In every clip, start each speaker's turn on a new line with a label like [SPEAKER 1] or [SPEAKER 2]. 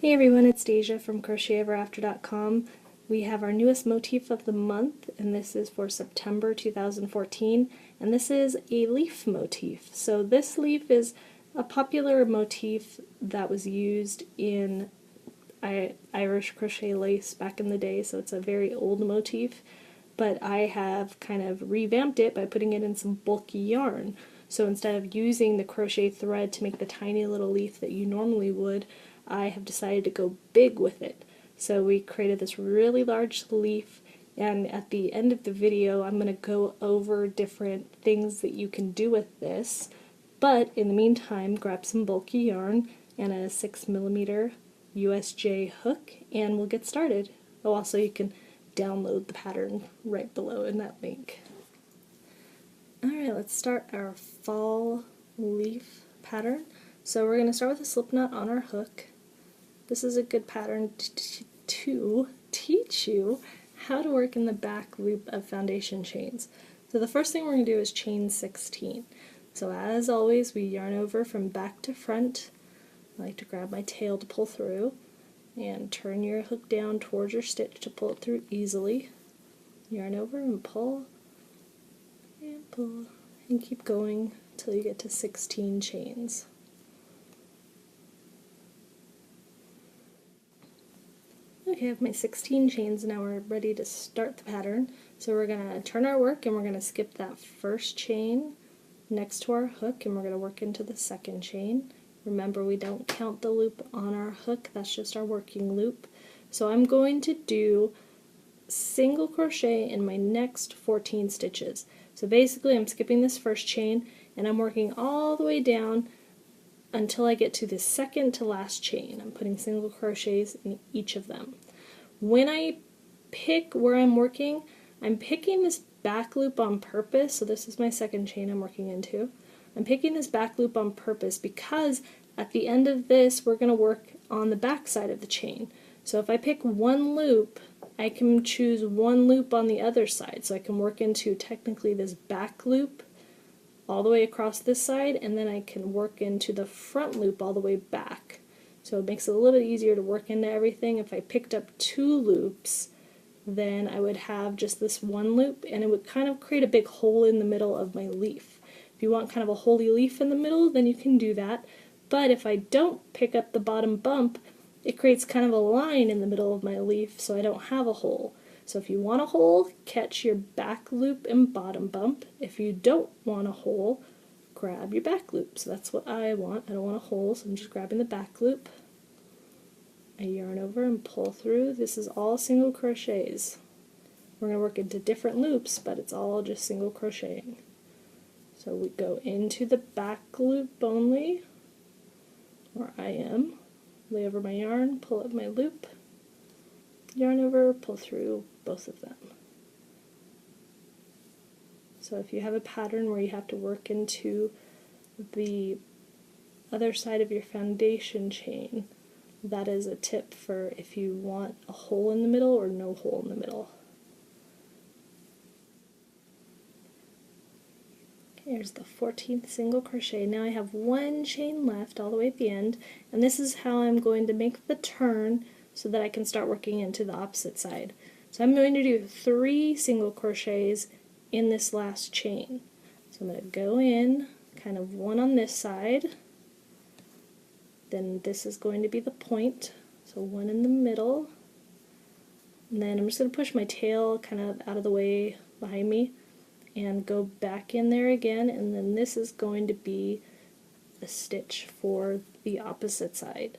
[SPEAKER 1] Hey everyone, it's Deja from CrochetEverAfter.com. We have our newest motif of the month, and this is for September 2014, and this is a leaf motif. So this leaf is a popular motif that was used in Irish crochet lace back in the day, so it's a very old motif, but I have kind of revamped it by putting it in some bulky yarn. So instead of using the crochet thread to make the tiny little leaf that you normally would, I have decided to go big with it. So we created this really large leaf, and at the end of the video I'm going to go over different things that you can do with this. But in the meantime, grab some bulky yarn and a 6mm USJ hook and we'll get started. Oh, also you can download the pattern right below in that link. Alright, let's start our fall leaf pattern. So we're going to start with a slip knot on our hook. This is a good pattern to teach you how to work in the back loop of foundation chains. So the first thing we're going to do is chain 16. So as always, we yarn over from back to front. I like to grab my tail to pull through and turn your hook down towards your stitch to pull it through easily. Yarn over and pull and keep going until you get to 16 chains. Okay, I have my 16 chains, now we're ready to start the pattern. So we're going to turn our work and we're going to skip that first chain next to our hook and we're going to work into the second chain. Remember, we don't count the loop on our hook, that's just our working loop. So I'm going to do single crochet in my next 14 stitches. So basically I'm skipping this first chain and I'm working all the way down until I get to the second to last chain. I'm putting single crochets in each of them. When I pick where I'm working, I'm picking this back loop on purpose. So this is my second chain I'm working into. I'm picking this back loop on purpose because at the end of this we're going to work on the back side of the chain. So if I pick one loop, I can choose one loop on the other side. So I can work into technically this back loop all the way across this side, and then I can work into the front loop all the way back. So it makes it a little bit easier to work into everything. If I picked up two loops, then I would have just this one loop, and it would kind of create a big hole in the middle of my leaf. If you want kind of a holy leaf in the middle, then you can do that. But if I don't pick up the bottom bump, it creates kind of a line in the middle of my leaf, so I don't have a hole. So if you want a hole, catch your back loop and bottom bump. If you don't want a hole, grab your back loop. So that's what I want. I don't want a hole, so I'm just grabbing the back loop. I yarn over and pull through. This is all single crochets. We're going to work into different loops, but it's all just single crocheting. So we go into the back loop only, where I am. Lay over my yarn, pull up my loop, yarn over, pull through both of them. So if you have a pattern where you have to work into the other side of your foundation chain, that is a tip for if you want a hole in the middle or no hole in the middle. Here's the 14th single crochet. Now I have one chain left all the way at the end, and this is how I'm going to make the turn so that I can start working into the opposite side. So I'm going to do 3 single crochets in this last chain. So I'm going to go in, kind of one on this side, then this is going to be the point, so one in the middle, and then I'm just going to push my tail kind of out of the way behind me and go back in there again, and then this is going to be the stitch for the opposite side.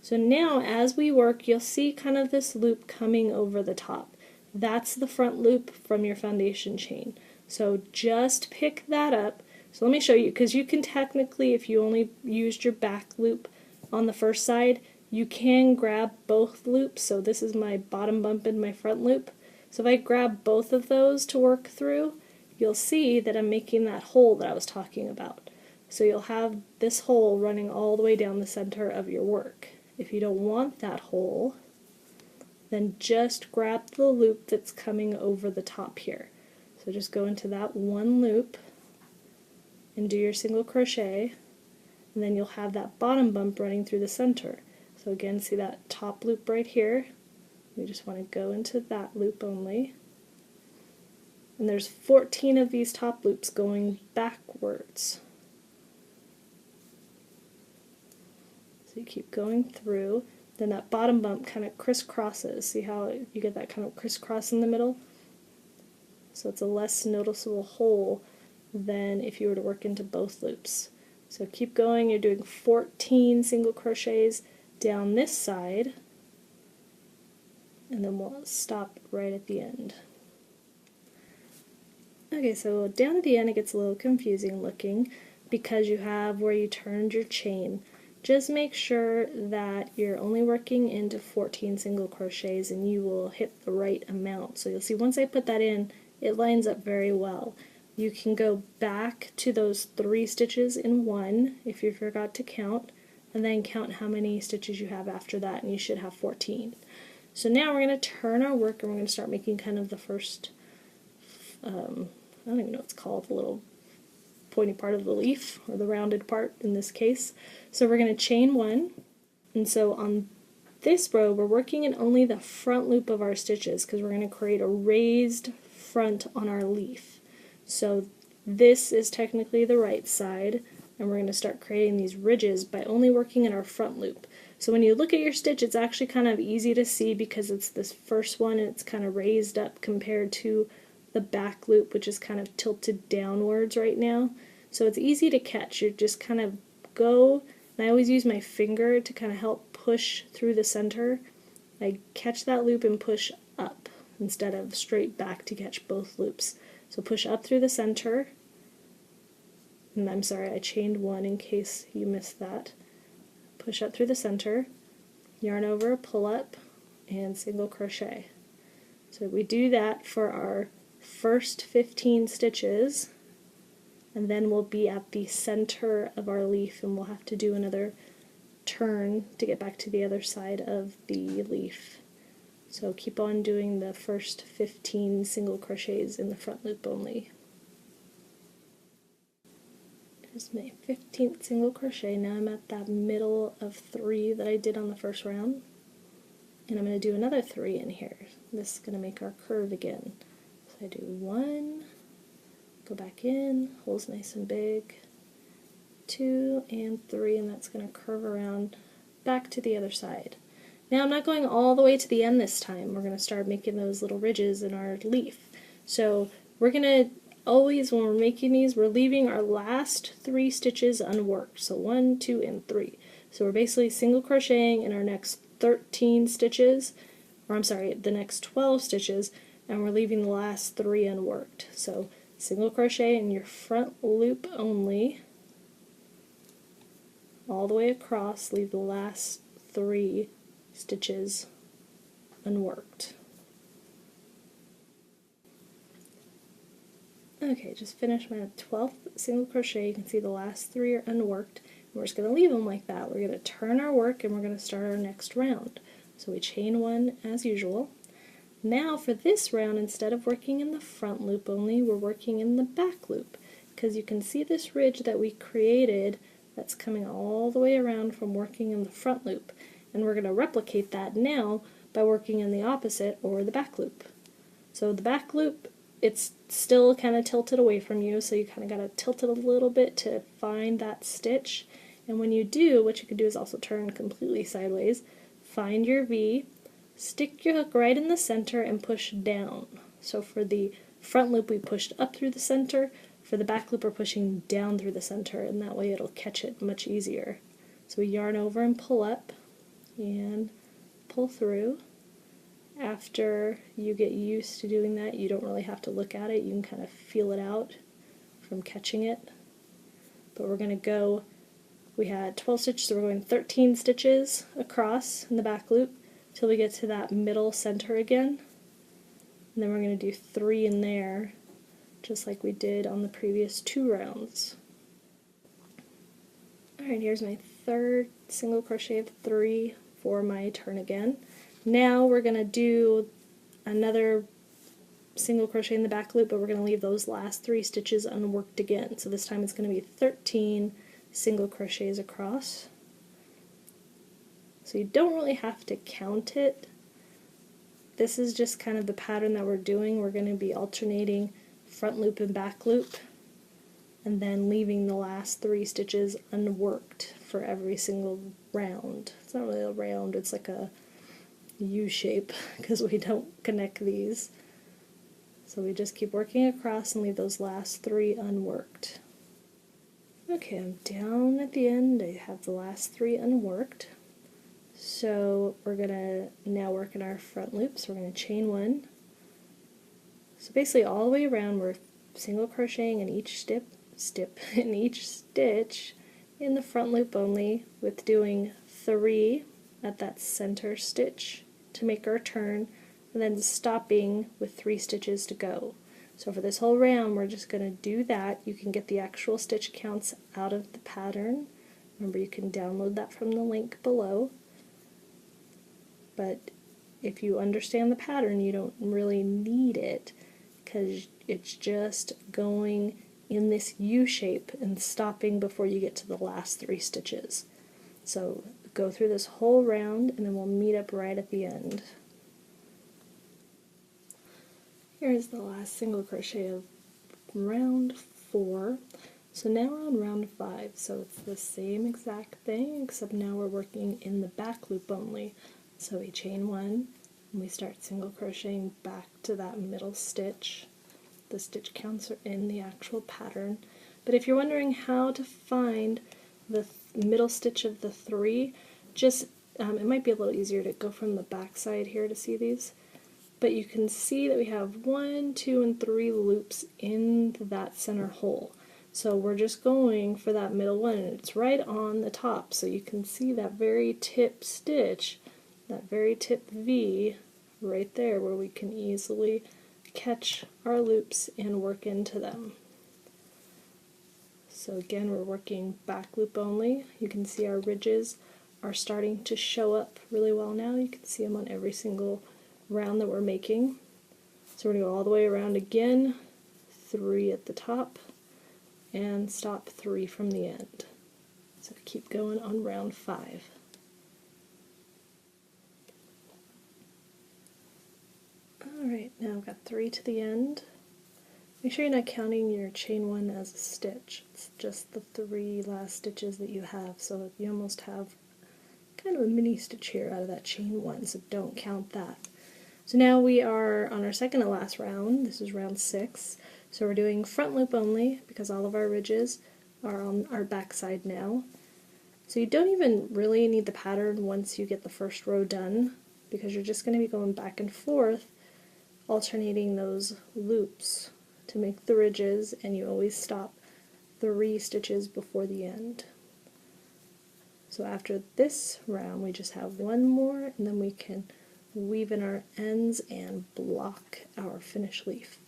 [SPEAKER 1] So now as we work, you'll see kind of this loop coming over the top. That's the front loop from your foundation chain. So just pick that up. So let me show you, because you can technically, if you only used your back loop on the first side, you can grab both loops. So this is my bottom bump and my front loop. So if I grab both of those to work through, you'll see that I'm making that hole that I was talking about. So you'll have this hole running all the way down the center of your work. If you don't want that hole, then just grab the loop that's coming over the top here. So just go into that one loop and do your single crochet, and then you'll have that bottom bump running through the center. So again, see that top loop right here? We just want to go into that loop only. And there's 14 of these top loops going backwards. So you keep going through, then that bottom bump kind of crisscrosses. See how you get that kind of crisscross in the middle? So it's a less noticeable hole than if you were to work into both loops. So keep going, you're doing 14 single crochets down this side, and then we'll stop right at the end. Okay, so down at the end it gets a little confusing looking because you have where you turned your chain. Just make sure that you're only working into 14 single crochets and you will hit the right amount. So you'll see once I put that in, it lines up very well. You can go back to those 3 stitches in one if you forgot to count, and then count how many stitches you have after that, and you should have 14. So now we're going to turn our work and we're going to start making kind of the first, I don't even know what it's called, the little pointy part of the leaf, or the rounded part in this case. So we're going to chain 1, and so on this row we're working in only the front loop of our stitches because we're going to create a raised front on our leaf. So this is technically the right side, and we're going to start creating these ridges by only working in our front loop. So when you look at your stitch, it's actually kind of easy to see because it's this first one and it's kind of raised up compared to the back loop, which is kind of tilted downwards right now. So it's easy to catch. You just kind of go, and I always use my finger to kind of help push through the center. I catch that loop and push up instead of straight back to catch both loops. So push up through the center, and I'm sorry, I chained 1 in case you missed that. Push up through the center, yarn over, pull up, and single crochet. So we do that for our first 15 stitches, and then we'll be at the center of our leaf and we'll have to do another turn to get back to the other side of the leaf. So keep on doing the first 15 single crochets in the front loop only. Here's my 15th single crochet. Now I'm at that middle of 3 that I did on the first round, and I'm going to do another 3 in here. This is going to make our curve again. So I do 1, go back in, holes nice and big, 2 and 3, and that's going to curve around back to the other side. Now I'm not going all the way to the end this time. We're going to start making those little ridges in our leaf. So we're going to always, when we're making these, we're leaving our last 3 stitches unworked. So 1, 2, and 3. So we're basically single crocheting in our next 13 stitches, or I'm sorry, the next 12 stitches, and we're leaving the last 3 unworked. So single crochet in your front loop only, all the way across, leave the last 3 stitches unworked. Okay, just finished my 12th single crochet. You can see the last 3 are unworked. And we're just going to leave them like that. We're going to turn our work and we're going to start our next round. So we chain 1 as usual. Now for this round, instead of working in the front loop only, we're working in the back loop, because you can see this ridge that we created that's coming all the way around from working in the front loop. And we're going to replicate that now by working in the opposite, or the back loop. So the back loop, it's still kind of tilted away from you, so you kind of got to tilt it a little bit to find that stitch. And when you do, what you can do is also turn completely sideways, find your V, stick your hook right in the center and push down. So for the front loop we pushed up through the center, for the back loop we're pushing down through the center, and that way it'll catch it much easier. So we yarn over and pull up and pull through. After you get used to doing that, you don't really have to look at it, you can kind of feel it out from catching it. But we're going to go, we had 12 stitches, so we're going 13 stitches across in the back loop till we get to that middle center again. And then we're going to do 3 in there, just like we did on the previous 2 rounds. Alright, here's my 3rd single crochet of 3 for my turn again. Now we're going to do another single crochet in the back loop, but we're going to leave those last 3 stitches unworked again. So this time it's going to be 13 single crochets across. So you don't really have to count it. This is just kind of the pattern that we're doing. We're going to be alternating front loop and back loop, and then leaving the last 3 stitches unworked for every single round. It's not really a round, it's like a U shape because we don't connect these. So we just keep working across and leave those last 3 unworked. Okay, I'm down at the end. I have the last 3 unworked. So we're going to now work in our front loop. So we're going to chain 1. So basically all the way around we're single crocheting in each in each stitch in the front loop only, with doing 3 at that center stitch to make our turn, and then stopping with 3 stitches to go. So for this whole round we're just going to do that. You can get the actual stitch counts out of the pattern. Remember, you can download that from the link below. But if you understand the pattern, you don't really need it, because it's just going in this U shape and stopping before you get to the last 3 stitches. So go through this whole round and then we'll meet up right at the end. Here's the last single crochet of round 4. So now we're on round 5, so it's the same exact thing, except now we're working in the back loop only. So we chain 1 and we start single crocheting back to that middle stitch. The stitch counts are in the actual pattern. But if you're wondering how to find the middle stitch of the 3, just it might be a little easier to go from the back side here to see these. But you can see that we have 1, 2, and 3 loops in that center hole. So we're just going for that middle one, and it's right on the top. So you can see that very tip stitch, that very tip V right there, where we can easily catch our loops and work into them. So again, we're working back loop only. You can see our ridges are starting to show up really well now. You can see them on every single round that we're making. So we're going to go all the way around again, 3 at the top, and stop 3 from the end. So keep going on round 5. Alright, now I've got 3 to the end. Make sure you're not counting your chain 1 as a stitch. It's just the 3 last stitches that you have, so you almost have kind of a mini stitch here out of that chain 1, so don't count that. So now we are on our second to last round. This is round 6. So we're doing front loop only because all of our ridges are on our back side now. So you don't even really need the pattern once you get the first row done, because you're just going to be going back and forth alternating those loops to make the ridges, and you always stop 3 stitches before the end. So after this round we just have 1 more, and then we can weave in our ends and block our finished leaf.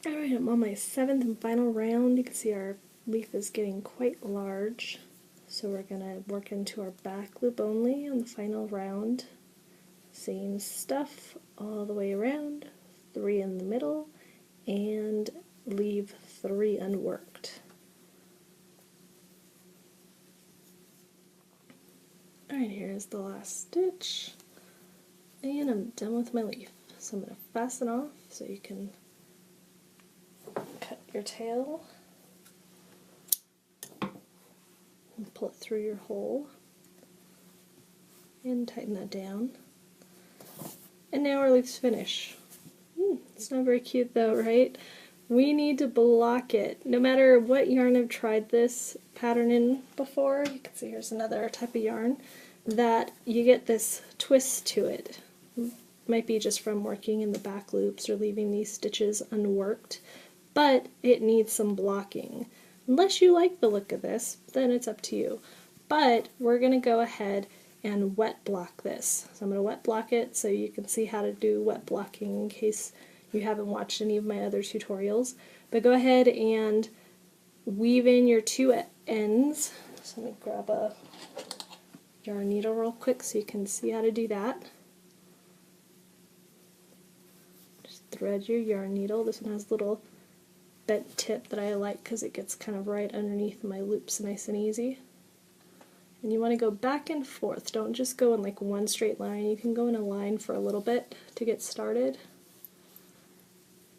[SPEAKER 1] Alright, I'm on my 7th and final round. You can see our leaf is getting quite large, so we're going to work into our back loop only on the final round. Same stuff all the way around, 3 in the middle, and leave 3 unworked. Alright, here's the last stitch, and I'm done with my leaf. So I'm going to fasten off so you can cut your tail and pull it through your hole and tighten that down. And now our leaf's finished. It's not very cute though, right? We need to block it. No matter what yarn I've tried this pattern in before, you can see here's another type of yarn, that you get this twist to it. Might be just from working in the back loops or leaving these stitches unworked, but it needs some blocking. Unless you like the look of this, then it's up to you. But we're going to go ahead and wet block this. So I'm going to wet block it so you can see how to do wet blocking in case you haven't watched any of my other tutorials. But go ahead and weave in your 2 ends. So let me grab a yarn needle real quick so you can see how to do that. Just thread your yarn needle. This one has a little bent tip that I like because it gets kind of right underneath my loops nice and easy. And you want to go back and forth. Don't just go in like one straight line. You can go in a line for a little bit to get started,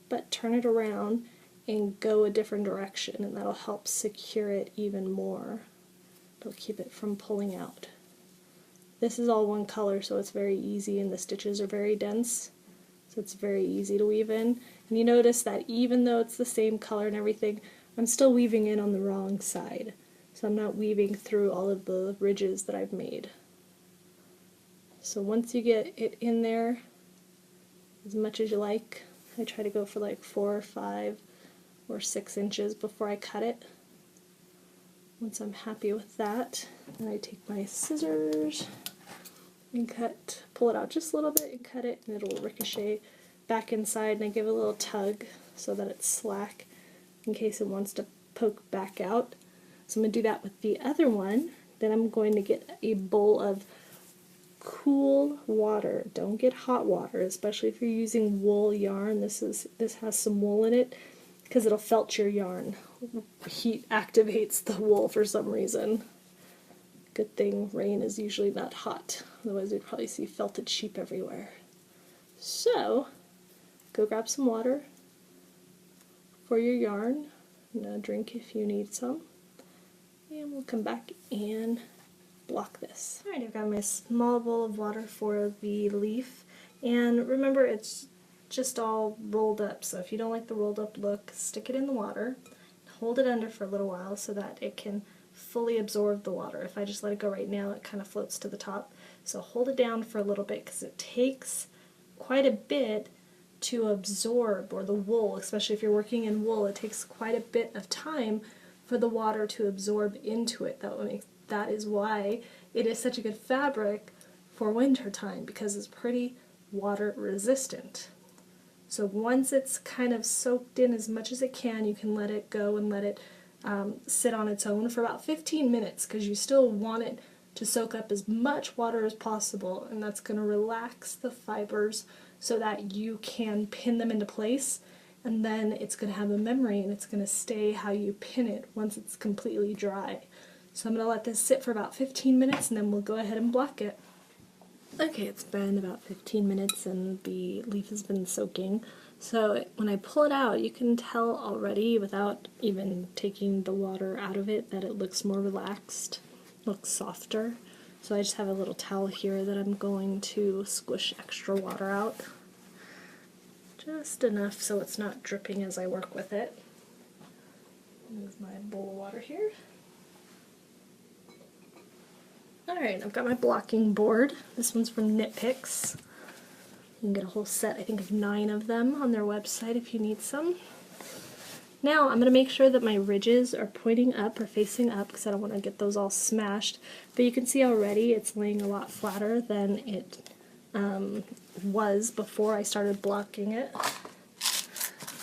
[SPEAKER 1] but turn it around and go a different direction, and that'll help secure it even more. It'll keep it from pulling out. This is all one color, so it's very easy, and the stitches are very dense, so it's very easy to weave in. And you notice that even though it's the same color and everything, I'm still weaving in on the wrong side. So I'm not weaving through all of the ridges that I've made. So once you get it in there as much as you like, I try to go for like 4 or 5 or 6 inches before I cut it. Once I'm happy with that, then I take my scissors and pull it out just a little bit and cut it, and it'll ricochet back inside, and I give it a little tug so that it's slack in case it wants to poke back out. So I'm going to do that with the other one. Then I'm going to get a bowl of cool water. Don't get hot water, especially if you're using wool yarn. This has some wool in it because it'll felt your yarn. Heat activates the wool for some reason. Good thing rain is usually not hot, otherwise we'd probably see felted sheep everywhere. So go grab some water for your yarn and a drink if you need some. And we'll come back and block this. Alright, I've got my small bowl of water for the leaf, and remember it's just all rolled up, so if you don't like the rolled up look, stick it in the water, hold it under for a little while so that it can fully absorb the water. If I just let it go right now, it kind of floats to the top, so hold it down for a little bit because it takes quite a bit to absorb, or the wool, especially if you're working in wool, it takes quite a bit of time for the water to absorb into it. That is why it is such a good fabric for winter time, because it's pretty water resistant. So once it's kind of soaked in as much as it can, you can let it go and let it sit on its own for about 15 minutes, because you still want it to soak up as much water as possible, and that's going to relax the fibers so that you can pin them into place, and then it's going to have a memory and it's going to stay how you pin it once it's completely dry. So I'm going to let this sit for about 15 minutes and then we'll go ahead and block it. Okay, it's been about 15 minutes and the leaf has been soaking. So when I pull it out, you can tell already without even taking the water out of it that it looks more relaxed, looks softer. So I just have a little towel here that I'm going to squish extra water out. Just enough so it's not dripping as I work with it. Move my bowl of water here. Alright, I've got my blocking board. This one's from Knit Picks. You can get a whole set, I think, of 9 of them on their website if you need some. Now I'm going to make sure that my ridges are pointing up or facing up because I don't want to get those all smashed. But you can see already it's laying a lot flatter than it was before I started blocking it.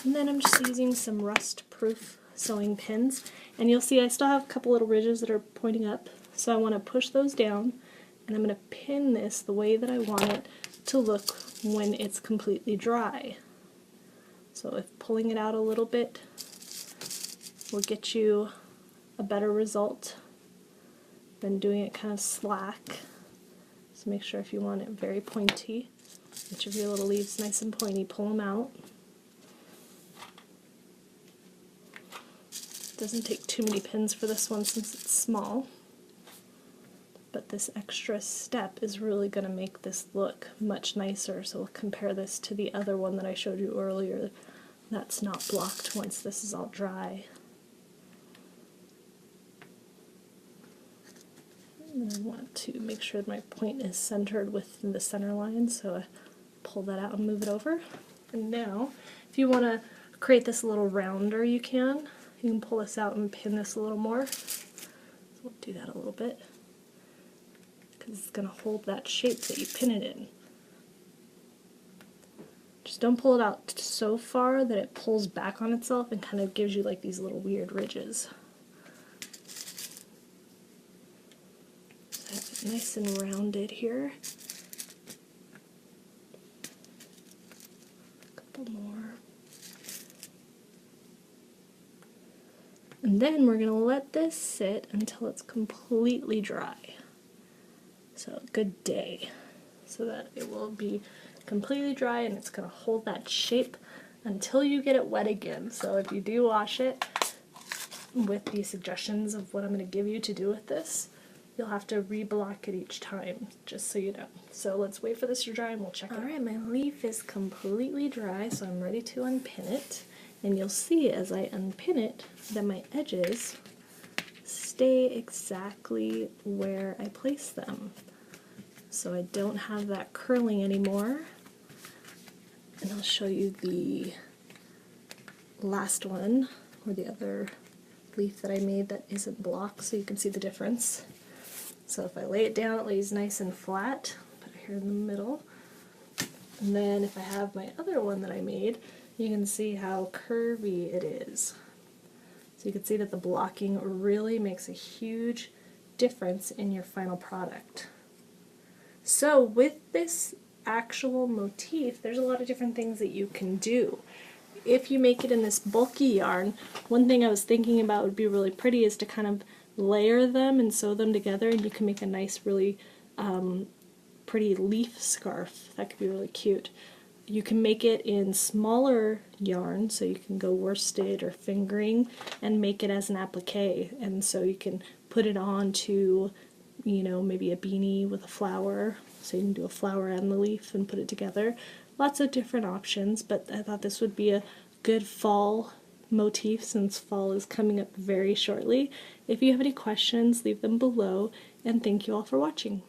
[SPEAKER 1] And then I'm just using some rust-proof sewing pins. And you'll see I still have a couple little ridges that are pointing up. So I want to push those down, and I'm going to pin this the way that I want it to look when it's completely dry. So if pulling it out a little bit will get you a better result than doing it kind of slack. So make sure if you want it very pointy, each of your little leaves nice and pointy, pull them out. It doesn't take too many pins for this one since it's small. But this extra step is really going to make this look much nicer, so we'll compare this to the other one that I showed you earlier that's not blocked once this is all dry. And I want to make sure my point is centered within the center line, so I pull that out and move it over. And now, if you want to create this a little rounder, you can pull this out and pin this a little more. So we'll do that a little bit, because it's going to hold that shape that you pin it in. Just don't pull it out so far that it pulls back on itself and kind of gives you like these little weird ridges. So have it nice and rounded here. A couple more. And then we're going to let this sit until it's completely dry. So a good day, so that it will be completely dry and it's going to hold that shape until you get it wet again. So if you do wash it with the suggestions of what I'm going to give you to do with this, you'll have to re-block it each time, just so you know. So let's wait for this to dry and we'll check it out. Alright, my leaf is completely dry, so I'm ready to unpin it. And you'll see as I unpin it that my edges stay exactly where I placed them. So I don't have that curling anymore. And I'll show you the last one, or the other leaf that I made that isn't blocked, so you can see the difference. So if I lay it down, it lays nice and flat. Put it here in the middle. And then if I have my other one that I made, you can see how curvy it is. So you can see that the blocking really makes a huge difference in your final product. So with this actual motif, there's a lot of different things that you can do. If you make it in this bulky yarn, one thing I was thinking about would be really pretty is to kind of layer them and sew them together, and you can make a nice, really pretty leaf scarf. That could be really cute. You can make it in smaller yarn, so you can go worsted or fingering and make it as an applique, and so you can put it on to, you know, maybe a beanie with a flower, so you can do a flower and the leaf and put it together. Lots of different options, but I thought this would be a good fall motif since fall is coming up very shortly. If you have any questions, leave them below, and thank you all for watching.